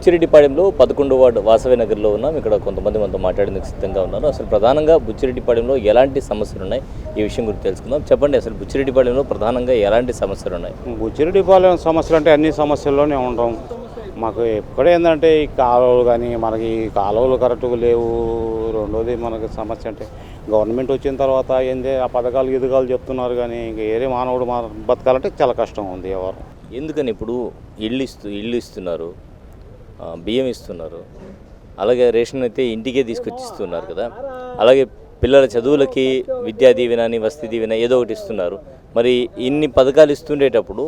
బుచ్చిరెడ్డిపాళెంలో 11వ ward Vasavi నగర్లో ఉన్నాం. ఇక్కడ కొంతమంది మనతో మాట్లాడేందుకు సిద్ధంగా ఉన్నారు. అసలు ప్రధానంగా బుచ్చిరెడ్డిపాళెంలో ఎలాంటి సమస్యలు ఉన్నాయి ఈ విషయం గురించి తెలుసుకుందాం. చెప్పండి, అసలు బుచ్చిరెడ్డిపాళెంలో ప్రధానంగా ఎలాంటి సమస్యలు ఉన్నాయి? బుచ్చిరెడ్డిపాళెం సమస్యలు అంటే అన్ని సమస్యల్లోనే ఉండడం. మాకు ఎక్కడ ఏంటంటే ఈ కాలువలు కానీ మనకి కాలువలు కరెక్ట్గా లేవు. రెండోది మనకి సమస్య అంటే గవర్నమెంట్ వచ్చిన తర్వాత ఏంది ఆ పథకాలు ఎదుగాలు చెప్తున్నారు, కానీ ఇంకా ఏరే మానవుడు బతకాలంటే చాలా కష్టం ఉంది. ఎవరు ఎందుకని ఇప్పుడు ఇల్లు ఇస్తున్నారు, బియ్యం ఇస్తున్నారు, అలాగే రేషన్ అయితే ఇంటికే తీసుకొచ్చి ఇస్తున్నారు కదా, అలాగే పిల్లల చదువులకి విద్యా దీవెన అని వసతి దీవెన ఏదో ఒకటి ఇస్తున్నారు. మరి ఇన్ని పథకాలు ఇస్తుండేటప్పుడు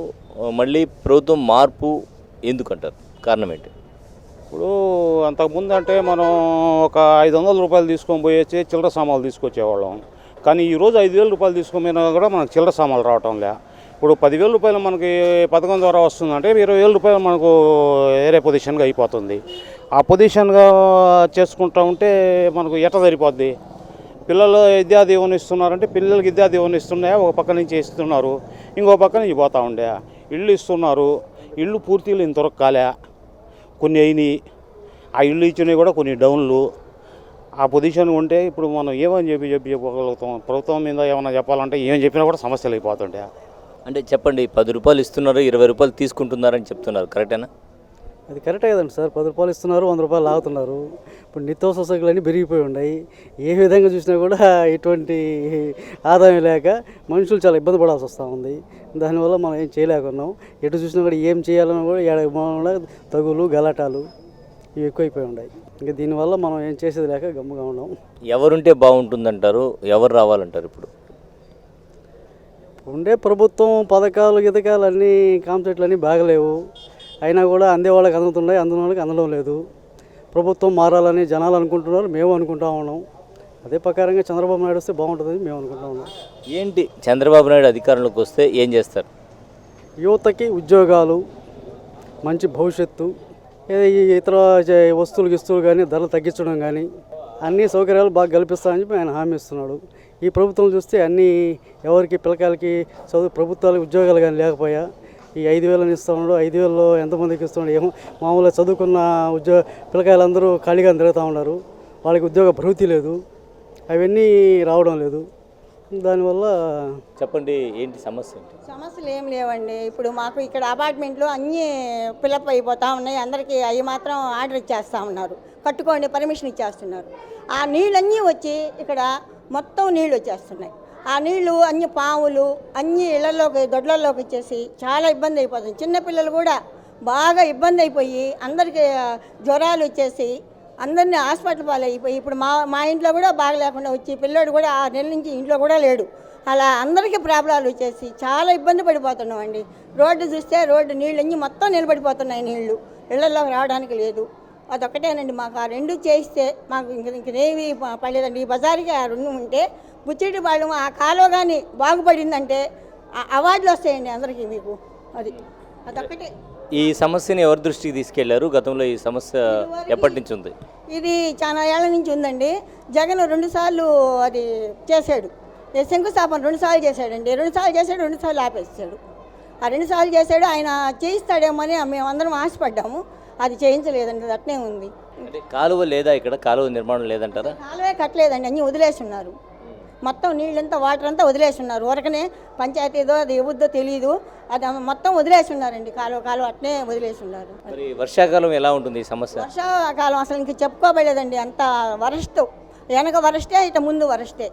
మళ్ళీ ప్రభుత్వం మార్పు ఎందుకంటారు? కారణం ఏంటి? ఇప్పుడు అంతకుముందు అంటే మనం ఒక 500 రూపాయలు తీసుకొని పోయేసి చిల్లర సామాన్లు తీసుకొచ్చేవాళ్ళం. కానీ ఈరోజు 5,000 రూపాయలు తీసుకుపోయినా కూడా మనకు చిల్లర సామాన్లు రావటం లే. ఇప్పుడు 10,000 రూపాయలు మనకి పథకం ద్వారా వస్తుందంటే 20,000 రూపాయలు మనకు వేరే పొజిషన్గా అయిపోతుంది. ఆ పొజిషన్గా చేసుకుంటూ ఉంటే మనకు ఎట్ట సరిపోద్ది? పిల్లలు విద్యా దీవెన ఇస్తున్నారంటే పిల్లలకి విద్యా దీవెన ఇస్తున్నాయా, ఒక పక్క నుంచి ఇస్తున్నారు, ఇంకో పక్క నుంచి పోతూ ఉండే. ఇళ్ళు ఇస్తున్నారు, ఇళ్ళు పూర్తిగా ఇంతవరకు కాలే, కొన్ని అయినాయి. ఆ ఇళ్ళు ఇచ్చినవి కూడా కొన్ని డౌన్లు. ఆ పొజిషన్ ఉంటే ఇప్పుడు మనం ఏమని చెప్పగలుగుతాం? ప్రభుత్వం మీద ఏమైనా చెప్పాలంటే ఏం చెప్పినా కూడా సమస్యలు అయిపోతుంటే. అంటే చెప్పండి, 10 రూపాయలు ఇస్తున్నారు, 20 రూపాయలు తీసుకుంటున్నారని చెప్తున్నారు, కరెక్టేనా? అది కరెక్టే కదండి సార్. 10 రూపాయలు ఇస్తున్నారు, 100 రూపాయలు లాగుతున్నారు. ఇప్పుడు నిత్యావసర సరుకులు అన్నీ పెరిగిపోయి ఉన్నాయి. ఏ విధంగా చూసినా కూడా ఎటువంటి ఆదాయం లేక మనుషులు చాలా ఇబ్బంది పడాల్సి వస్తూ ఉంది. దానివల్ల మనం ఏం చేయలేకున్నాం. ఎటు చూసినా కూడా ఏం చేయాలన్నా కూడా తగులు గలాటాలు ఇవి ఎక్కువైపోయి ఉన్నాయి. ఇంకా దీనివల్ల మనం ఏం చేసేది లేక గమ్ముగా ఉన్నాం. ఎవరుంటే బాగుంటుందంటారు? ఎవరు రావాలంటారు? ఇప్పుడు ఉండే ప్రభుత్వం పథకాలు గితకాలు అన్నీ కాన్సెప్ట్లు అన్నీ బాగలేవు. అయినా కూడా అందే వాళ్ళకి అందుతున్నాయి, అందున వాళ్ళకి అందడం లేదు. ప్రభుత్వం మారాలని జనాలు అనుకుంటున్నారు, మేము అనుకుంటా ఉన్నాం. అదే ప్రకారంగా చంద్రబాబు నాయుడు వస్తే బాగుంటుందని మేము అనుకుంటా ఉన్నాం. ఏంటి చంద్రబాబు నాయుడు అధికారంలోకి వస్తే ఏం చేస్తారు? యువతకి ఉద్యోగాలు, మంచి భవిష్యత్తు, ఇతర వస్తువులు కానీ ధరలు తగ్గించడం కానీ అన్ని సౌకర్యాలు బాగా కల్పిస్తామని చెప్పి ఆయన హామీ ఇస్తున్నాడు. ఈ ప్రభుత్వం చూస్తే అన్నీ ఎవరికి పిల్లకాయలకి ప్రభుత్వాలకు ఉద్యోగాలు కానీ లేకపోయా ఈ 5,000 ఇస్తున్నాడు. 5,000లో ఎంతమందికి ఇస్తున్నాడు ఏమో. మామూలుగా చదువుకున్న పిల్లకాయలందరూ ఖాళీగా తిరుగుతూ ఉన్నారు, వాళ్ళకి ఉద్యోగ భృతి లేదు, అవన్నీ రావడం లేదు. దానివల్ల చెప్పండి, ఏంటి సమస్య? సమస్యలు ఏం లేవండి. ఇప్పుడు మాకు ఇక్కడ అపార్ట్మెంట్లో అన్నీ ఫిలప్ అయిపోతూ ఉన్నాయి. అందరికీ అవి మాత్రం ఆర్డర్ ఇచ్చేస్తూ ఉన్నారు, కట్టుకోండి పర్మిషన్ ఇచ్చేస్తున్నారు. ఆ నీళ్ళన్నీ వచ్చి ఇక్కడ మొత్తం నీళ్ళు వచ్చేస్తున్నాయి. ఆ నీళ్లు అన్ని పాములు అన్ని ఇళ్లలోకి దొడ్లలోకి వచ్చేసి చాలా ఇబ్బంది అయిపోతుంది. చిన్నపిల్లలు కూడా బాగా ఇబ్బంది అయిపోయి అందరికీ జ్వరాలు వచ్చేసి అందరినీ హాస్పిటల్ పాలైపోయి ఇప్పుడు మా ఇంట్లో కూడా బాగా లేకుండా వచ్చి పిల్లోడు కూడా 6 నెలల నుంచి ఇంట్లో కూడా లేడు. అలా అందరికీ ప్రాబ్లాలు వచ్చేసి చాలా ఇబ్బంది పడిపోతున్నామండి. రోడ్డు చూస్తే రోడ్డు నీళ్ళన్నీ మొత్తం నిలబడిపోతున్నాయి, నీళ్లు ఇళ్లలోకి రావడానికి లేదు. అదొక్కటేనండి. మాకు ఆ 2 చేయిస్తే మాకు ఇంకేమీ పడలేదండి. ఈ బజార్కి ఆ 2 ఉంటే బుచ్చిరెడ్డిపాళెం ఆ కాలువ కానీ బాగుపడిందంటే అవార్డులు వస్తాయండి అందరికీ. మీకు అదొక్కటే. ఈ సమస్యని ఎవరి దృష్టికి తీసుకెళ్లారు? గతంలో ఈ సమస్య ఎప్పటి నుంచి ఉంది? ఇది చాలా ఏళ్ల నుంచి ఉందండి. జగన్ 2 సార్లు అది చేశాడు, శంకుస్థాపన 2 సార్లు చేశాడండి. 2 సార్లు చేశాడు, 2 సార్లు ఆపేసాడు. ఆ 2 సార్లు చేశాడు. ఆయన చేయిస్తాడేమో అని మేమందరం ఆశపడ్డాము. అది చేయించలేదండి, అట్నే ఉంది. అంటే కాలువ లేదా? ఇక్కడ కాలువ నిర్మాణం లేదంటారా? కాలువే కట్టలేదండి, అన్నీ వదిలేసి ఉన్నారు. మొత్తం నీళ్ళంతా వాటర్ అంతా వదిలేసి ఉన్నారు. ఊరకనే పంచాయతీదో అది ఇవ్వద్దో తెలియదు, అది మొత్తం వదిలేసి ఉన్నారండి. కాలువ అట్నే వదిలేసి ఉన్నారు. మరి వర్షాకాలం ఎలా ఉంటుంది ఈ సమస్య? వర్షాకాలం అసలు ఇంక చెప్పుకోబడలేదండి. అంత వరస్ట్, వెనక వరస్టే, ఇట ముందు వరస్టే,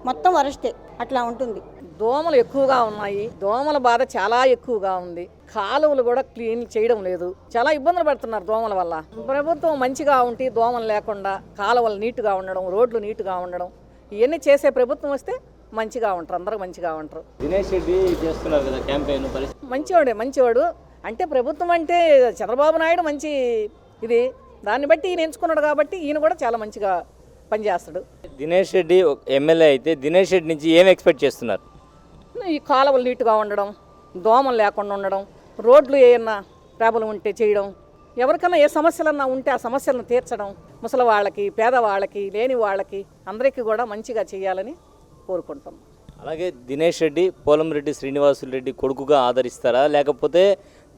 మొత్తం వరస్టే, అట్లా ఉంటుంది. దోమలు ఎక్కువగా ఉన్నాయి. దోమల బాధ చాలా ఎక్కువగా ఉంది. కాలువలు కూడా క్లీన్ చేయడం లేదు. చాలా ఇబ్బందులు పడుతున్నారు దోమల వల్ల. ప్రభుత్వం మంచిగా ఉంటే దోమలు లేకుండా కాలువలు నీట్గా ఉండడం, రోడ్లు నీట్గా ఉండడం, ఇవన్నీ చేసే ప్రభుత్వం వస్తే మంచిగా ఉంటారు, అందరూ మంచిగా ఉంటారు. దినేష్ రెడ్డి చేస్తున్నారు కదా క్యాంపెయిన్, మంచివాడు అంటే ప్రభుత్వం అంటే చంద్రబాబు నాయుడు మంచి ఇది, దాన్ని బట్టి ఈయన ఎంచుకున్నాడు కాబట్టి ఈయన కూడా చాలా మంచిగా పనిచేస్తాడు. దినేష్ రెడ్డి ఎమ్మెల్యే అయితే దినేష్ రెడ్డి నుంచి ఏం ఎక్స్పెక్ట్ చేస్తున్నారు? ఈ కాలువలు నీట్గా ఉండడం, దోమలు లేకుండా ఉండడం, రోడ్లు ఏమన్నా ప్రాబ్లం ఉంటే చేయడం, ఎవరికైనా ఏ సమస్యలన్నా ఉంటే ఆ సమస్యలను తీర్చడం, ముసలి వాళ్ళకి, పేదవాళ్ళకి, లేని వాళ్ళకి అందరికీ కూడా మంచిగా చేయాలని కోరుకుంటాం. అలాగే దినేష్ రెడ్డి పోలంరెడ్డి శ్రీనివాసులు రెడ్డి కొడుకుగా ఆదరిస్తారా, లేకపోతే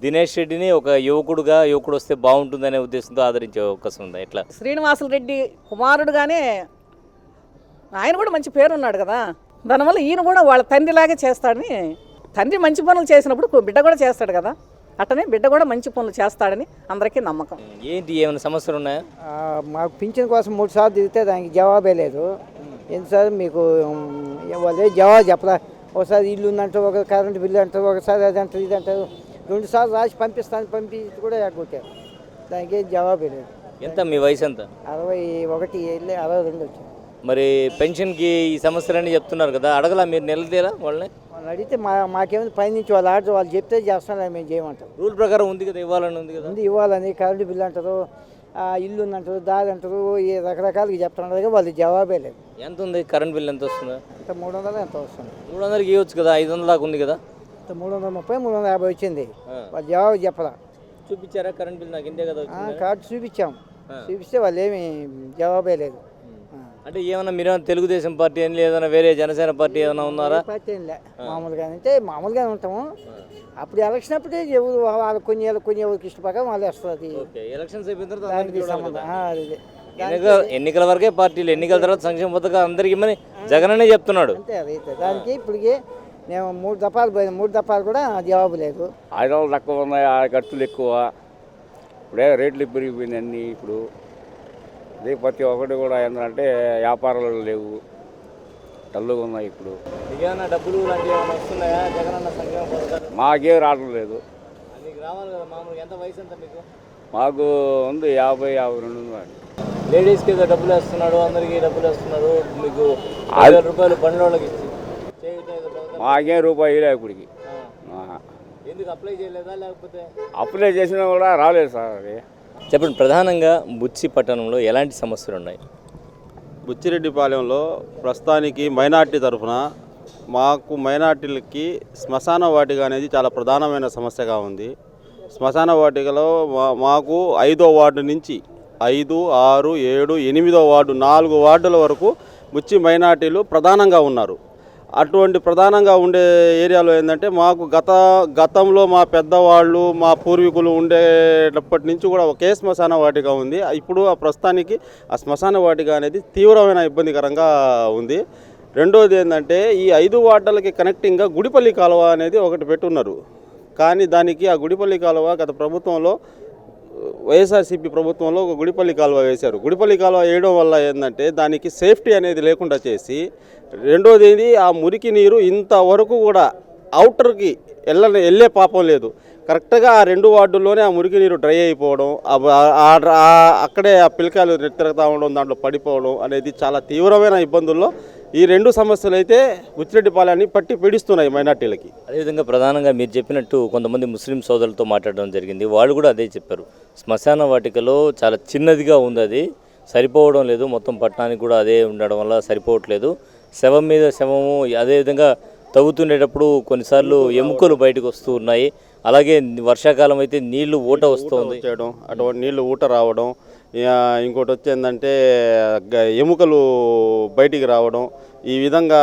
దినేష్ రెడ్డిని ఒక యువకుడు వస్తే బాగుంటుందనే ఉద్దేశంతో ఆదరించే అవకాశం ఉందా ఎట్లా? శ్రీనివాసులు రెడ్డి కుమారుడుగానే ఆయన కూడా మంచి పేరున్నాడు కదా, దానివల్ల ఈయన కూడా వాళ్ళ తండ్రిలాగే చేస్తాడని, తండ్రి మంచి పనులు చేసినప్పుడు బిడ్డ కూడా చేస్తాడు కదా, అట్టనే బిడ్డ కూడా మంచి పనులు చేస్తాడని అందరికీ నమ్మకం. ఏంటి ఏమైనా సమస్యలు ఉన్నాయా? మాకు పింఛన్ కోసం 3 సార్లు తిరిగితే దానికి జవాబే లేదు. ఎందుసారి మీకు వాళ్ళే జవాబు చెప్పరా. ఒకసారి ఇల్లు ఉందంటారు, ఒక కరెంటు బిల్లు అంటారు, ఒకసారి అది అంటారు, ఇది అంటారు. 2 సార్లు రాసి పంపించి కూడా ఎగ్గొట్టారు. దానికి ఏం జవాబే లేదు. ఎంత మీ వయసు ఎంత? 61 వెళ్ళి 62 వచ్చారు. మరి పెన్షన్కి ఈ సమస్యలన్నీ చెప్తున్నారు కదా, అడగలా మీరు నిలదీరా వాళ్ళని? వాళ్ళు అడిగితే మాకేమైనా పైనుంచి వాళ్ళు ఆర్డర్ వాళ్ళు చెప్తే చేస్తున్నారు, మేము చేయమంటారు. రూల్ ప్రకారం ఉంది కదా, ఇవ్వాలని ఉంది కదా. ముందు ఇవ్వాలని కరెంటు బిల్లు అంటారు, ఇల్లు ఉందంటారు, దారి అంటారు, ఈ రకరకాలుగా చెప్తున్నారు కదా, వాళ్ళు జవాబే లేదు. ఎంత ఉంది కరెంట్ బిల్? ఎంత వస్తుందా? ఇంత 300 ఎంత వస్తుంది? 300కి ఇవ్వచ్చు కదా, 500 దాకా ఉంది కదా. ఇంత 330 350 వచ్చింది. వాళ్ళు జవాబు చెప్పరా. చూపించారా కరెంట్ బిల్? నాకు ఇంతే కదా వచ్చింది. కార్డు చూపించాం, చూపిస్తే వాళ్ళు ఏమి జవాబే లేదు. అంటే ఏమన్నా మీరేమన్నా తెలుగుదేశం పార్టీ అని ఏదైనా వేరే జనసేన పార్టీ ఏదైనా ఉన్నారా? పార్టీ ఏం లే, మామూలుగానే ఉంటాము. అప్పుడు ఎలక్షన్ అప్పుడే ఎవరు వాళ్ళు కొన్ని ఎవరికి ఇష్టపడక వాళ్ళు వస్తుంది. ఎలక్షన్స్ అయిపోయిన తర్వాత దానికి సంబంధం అదే. ఎన్నికల వరకే పార్టీలు, ఎన్నికల తర్వాత సంక్షేమ పథకాలు అందరికి ఇమ్మని జగననే చెప్తున్నాడు. అంతే అదైతే. దానికి ఇప్పటికి మేము 3 దఫాలు పోయినాం, 3 దఫాలు కూడా జవాబు లేదు. ఆయుధాలు తక్కువ ఉన్నాయి, ఆ ఖర్చులు ఎక్కువ, ఇప్పుడే రేట్లు పెరిగిపోయినాయి అన్నీ. ఇప్పుడు అదే ప్రతి ఒక్కటి కూడా ఏంటంటే వ్యాపారాలు లేవు, డల్లుగా ఉన్నాయి. ఇప్పుడు ఏమైనా డబ్బులు లాంటివి ఏమైనా వస్తున్నాయా జగనన్న సంక్షేమ పథకాలు? మాకేం రావడం లేదు. మీకు రావాలి కదా మామూలుగా. ఎంత వయసు ఎంత మీకు? మాకు ఉంది 50-52 ఉంది. లేడీస్కి ఏదో డబ్బులు వేస్తున్నాడు, అందరికీ డబ్బులు వేస్తున్నాడు. మీకు 10,000 రూపాయలు పనులకి ఇచ్చి మాకేం రూపాయి లేదు ఇప్పటికి. ఎందుకు అప్లై చేయలేదా లేకపోతే? అప్లై చేసినా కూడా రాలేదు సార్. అది చెప్పండి, ప్రధానంగా బుచ్చి పట్టణంలో ఎలాంటి సమస్యలు ఉన్నాయి? బుచ్చిరెడ్డిపాలెంలో ప్రస్తుతానికి మైనార్టీ తరఫున మాకు మైనార్టీలకి శ్మశాన వాటిక అనేది చాలా ప్రధానమైన సమస్యగా ఉంది. శ్మశాన వాటికలో మాకు 5వ వార్డు నుంచి 5, 6, 7, 8వ వార్డు 4 వార్డుల వరకు బుచ్చి మైనార్టీలు ప్రధానంగా ఉన్నారు. అటువంటి ప్రధానంగా ఉండే ఏరియాలో ఏంటంటే మాకు గతంలో మా పెద్దవాళ్ళు మా పూర్వీకులు ఉండేటప్పటి నుంచి కూడా ఒకే శ్మశాన వాటిక ఉంది. ఇప్పుడు ఆ ప్రస్తుతానికి ఆ శ్మశాన వాటిక అనేది తీవ్రమైన ఇబ్బందికరంగా ఉంది. రెండోది ఏంటంటే ఈ 5 వార్డులకి కనెక్టింగ్గా గుడిపల్లి కాలువ అనేది ఒకటి పెట్టున్నారు. కానీ దానికి ఆ గుడిపల్లి కాలువ గత ప్రభుత్వంలో వైఎస్ఆర్సీపీ ప్రభుత్వంలో ఒక గుడిపల్లి కాలువ వేశారు. గుడిపల్లి కాలువ వేయడం వల్ల ఏంటంటే దానికి సేఫ్టీ అనేది లేకుండా చేసి, రెండోది ఏంది ఆ మురికి నీరు ఇంతవరకు కూడా అవుటర్కి వెళ్ళే పాపం లేదు. కరెక్ట్గా ఆ 2 వార్డుల్లోనే ఆ మురికి నీరు డ్రై అయిపోవడం, అక్కడే ఆ పిలకాయలు తిరుగుతూ ఉండడం, దాంట్లో పడిపోవడం అనేది చాలా తీవ్రమైన ఇబ్బందుల్లో ఈ 2 సమస్యలు అయితే బుచ్చిరెడ్డిపాలెన్ని పట్టి పీడిస్తున్నాయి మైనార్టీలకి. అదేవిధంగా ప్రధానంగా మీరు చెప్పినట్టు కొంతమంది ముస్లిం సోదరులతో మాట్లాడడం జరిగింది. వాళ్ళు కూడా అదే చెప్పారు, శ్మశాన వాటికలో చాలా చిన్నదిగా ఉంది, అది సరిపోవడం లేదు, మొత్తం పట్టణానికి కూడా అదే ఉండడం వల్ల సరిపోవట్లేదు. శవం మీద శవము అదేవిధంగా తవ్వుతుండేటప్పుడు కొన్నిసార్లు ఎముకలు బయటకు వస్తూ ఉన్నాయి. అలాగే వర్షాకాలం అయితే నీళ్లు ఊట వస్తుంది చేయడం, అటువంటి నీళ్లు ఊట రావడం, ఇంకోటి వచ్చేందంటే ఎముకలు బయటికి రావడం. ఈ విధంగా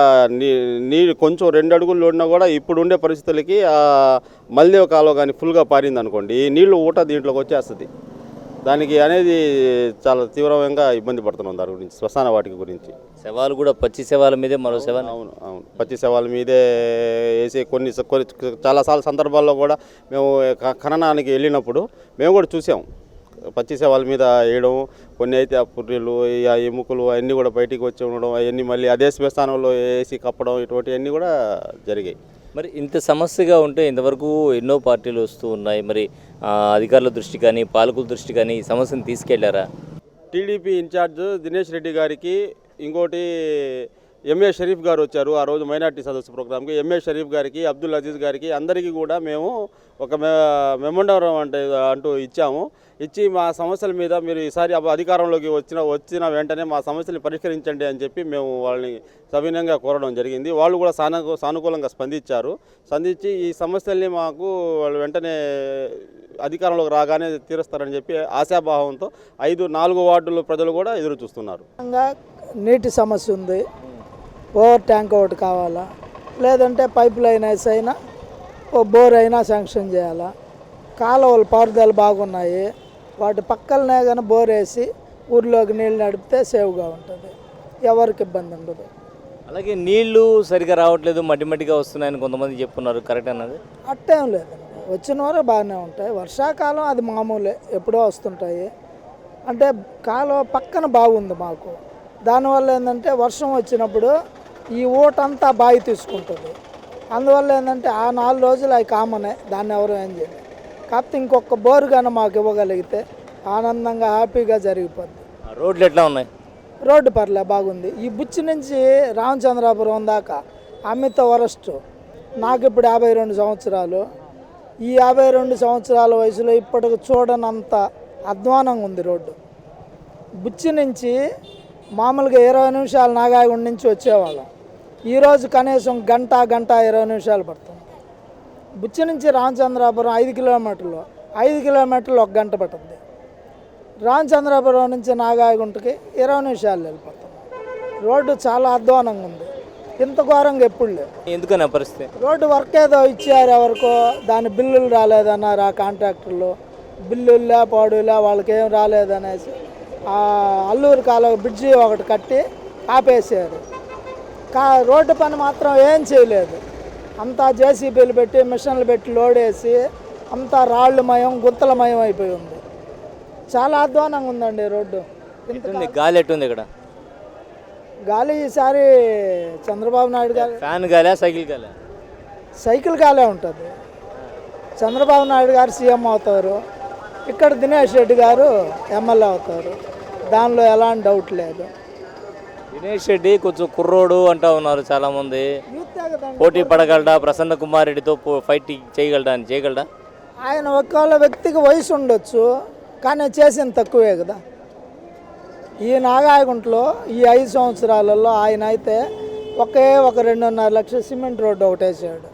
నీళ్ళు కొంచెం 2 అడుగులు ఉన్నా కూడా ఇప్పుడు ఉండే పరిస్థితులకి మల్దేవ కాలువ కానీ ఫుల్గా పారింది అనుకోండి, ఈ నీళ్లు ఊట దీంట్లోకి వచ్చేస్తుంది. దానికి అనేది చాలా తీవ్రంగా ఇబ్బంది పడుతున్నాం దాని గురించి, శ్మశాన వాటిక గురించి. శవాలు కూడా పచ్చి శవాల మీదే మరో శవాలు. అవును, పచ్చి శవాల మీదే వేసే కొన్ని చాలాసార్లు సందర్భాల్లో కూడా మేము ఖననానికి వెళ్ళినప్పుడు మేము కూడా చూసాం, పచ్చి శవాల మీద వేయడం. కొన్ని అయితే ఆ పుర్రెలు, ఆ ఎముకలు అవన్నీ కూడా బయటికి వచ్చి ఉండడం, అవన్నీ మళ్ళీ అదే శ్మశానంలో వేసి కప్పడం, ఇటువంటివన్నీ కూడా జరిగాయి. మరి ఇంత సమస్యగా ఉంటే ఇంతవరకు ఎన్నో పార్టీలు వస్తూ ఉన్నాయి, మరి అధికారుల దృష్టి కానీ పాలకుల దృష్టి కానీ ఈ సమస్యను తీసుకెళ్లారా? టీడీపీ ఇన్ఛార్జ్ దినేష్ రెడ్డి గారికి, ఇంకోటి ఎంఏ షరీఫ్ గారు వచ్చారు ఆ రోజు మైనార్టీ సదస్సు ప్రోగ్రామ్కి. ఎంఏ షరీఫ్ గారికి, అబ్దుల్ అజీజ్ గారికి అందరికీ కూడా మేము ఒక మెమోండరం అంటూ ఇచ్చాము. ఇచ్చి మా సమస్యల మీద మీరు ఈసారి అధికారంలోకి వచ్చిన వెంటనే మా సమస్యలు పరిష్కరించండి అని చెప్పి మేము వాళ్ళని సవినయంగా కోరడం జరిగింది. వాళ్ళు కూడా సానుకూలంగా స్పందించి ఈ సమస్యల్ని మాకు వాళ్ళు వెంటనే అధికారంలోకి రాగానే తీరుస్తారని చెప్పి ఆశాభావంతో 4 వార్డుల ప్రజలు కూడా ఎదురు చూస్తున్నారు. నీటి సమస్య ఉంది, ఓవర్ ట్యాంక్ ఒకటి కావాలా, లేదంటే పైప్ లైన్ అయినా ఓ బోర్ అయినా శాంక్షన్ చేయాలా. కాలువలు పారుదల బాగున్నాయి. వాటి పక్కలనే కానీ బోర్ వేసి ఊర్లోకి నీళ్ళు నడిపితే సేవ్గా ఉంటుంది, ఎవరికి ఇబ్బంది ఉండదు. అలాగే నీళ్లు సరిగా రావట్లేదు, మట్టి మట్టిగా వస్తున్నాయని కొంతమంది చెప్తున్నారు, కరెక్ట్ అన్నది? అట్టేం లేదండి, వచ్చిన వరకు బాగానే ఉంటాయి. వర్షాకాలం అది మామూలే, ఎప్పుడో వస్తుంటాయి. అంటే కాలువ పక్కన బాగుంది మాకు, దానివల్ల ఏంటంటే వర్షం వచ్చినప్పుడు ఈ ఊటంతా బావి తీసుకుంటుంది. అందువల్ల ఏంటంటే ఆ 4 రోజులు అవి కామనే, దాన్ని ఎవరు ఏం చేయలేదు. కాకపోతే ఇంకొక బోరు కానీ మాకు ఇవ్వగలిగితే ఆనందంగా హ్యాపీగా జరిగిపోద్ది. రోడ్లు ఎట్లా ఉన్నాయి? రోడ్డు పర్లే బాగుంది. ఈ బుచ్చి నుంచి రామచంద్రాపురం దాకా అమిత వరస్ట్. నాకు ఇప్పుడు 52 సంవత్సరాలు. ఈ 52 సంవత్సరాల వయసులో ఇప్పటికి చూడనంత అధ్వానంగా ఉంది రోడ్డు. బుచ్చి నుంచి మామూలుగా 20 నిమిషాలు నాగాయగుండ నుంచి వచ్చేవాళ్ళం, ఈరోజు కనీసం గంట 20 నిమిషాలు పడుతుంది. బుచ్చి నుంచి రామచంద్రాపురం 5 కిలోమీటర్లు, 5 కిలోమీటర్లు 1 గంట పడుతుంది. రామచంద్రాపురం నుంచి నాగాయగుంటకి 20 నిమిషాలు వెళ్ళిపోతాం. రోడ్డు చాలా అధ్వానంగా ఉంది, ఇంత ఘోరంగా ఎప్పుడు లేదు. ఎందుకని ఆ పరిస్థితి? రోడ్డు వర్క్ ఏదో ఇచ్చారు ఎవరికో, దాని బిల్లులు రాలేదన్నారు ఆ కాంట్రాక్టర్లు. బిల్లుల్లా పాడులా వాళ్ళకి ఏం రాలేదనేసి ఆ అల్లూరు కాలువ బ్రిడ్జి ఒకటి కట్టి ఆపేసారు. రోడ్డు పని మాత్రం ఏం చేయలేదు. అంతా జేసీబీలు పెట్టి మిషన్లు పెట్టి లోడేసి అంతా రాళ్ళమయం గుంతలమయం అయిపోయి ఉంది. చాలా అధ్వానంగా ఉందండి రోడ్డు. ఎట్టుంది గాలి? ఎట్టుంది ఇక్కడ గాలి ఈసారి చంద్రబాబు నాయుడు గారు ఫ్యాన్ గాలా సైకిల్ గాలా? సైకిల్ గాలే ఉంటుంది. చంద్రబాబు నాయుడు గారు సీఎం అవుతారు, ఇక్కడ దినేష్ రెడ్డి గారు ఎమ్మెల్యే అవుతారు, దానిలో ఎలాంటి డౌట్ లేదు. దినేష్ రెడ్డి కొంచెం కుర్రోడు అంటా ఉన్నారు చాలామంది. యూతే కదండి. పోటీ పడగలడా? ప్రసన్న కుమార్ రెడ్డితో ఫైట్ చేయగలడా? ఆయన ఒకవేళ వ్యక్తికి వయసు ఉండొచ్చు, కానీ చేసింది తక్కువే కదా. ఈ నాగాయగుంటలో ఈ 5 సంవత్సరాలలో ఆయన అయితే ఒకే ఒక 2.5 లక్షల సిమెంట్ రోడ్డు ఒకటి వేసాడు.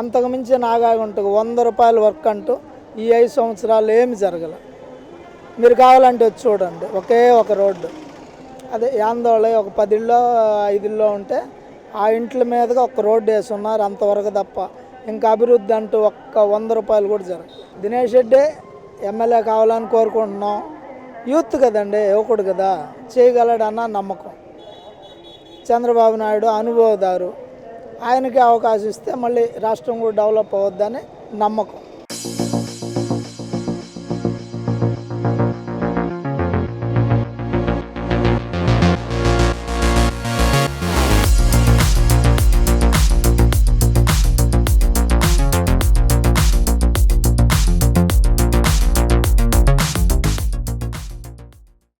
అంతకుమించి నాగాయగుంటకు 100 రూపాయల వర్క్ అంటూ ఈ 5 సంవత్సరాలు ఏమి జరగల. మీరు కావాలంటే వచ్చి చూడండి, ఒకే ఒక రోడ్డు. అదే యాందోళ ఒక 10 ఇళ్ళో 5 ఇళ్ళో ఉంటే ఆ ఇంట్ల మీదుగా ఒక రోడ్డు వేసి ఉన్నారు, అంతవరకు తప్ప ఇంకా అభివృద్ధి అంటూ ఒక్క 100 రూపాయలు కూడా జరగదు. దినేష్ రెడ్డి ఎమ్మెల్యే కావాలని కోరుకుంటున్నాం. యూత్ కదండి, యువకుడు కదా, చేయగలడన్న నమ్మకం. చంద్రబాబు నాయుడు అనుభవదారు, ఆయనకి అవకాశం ఇస్తే మళ్ళీ రాష్ట్రం కూడా డెవలప్ అవ్వద్దని నమ్మకం.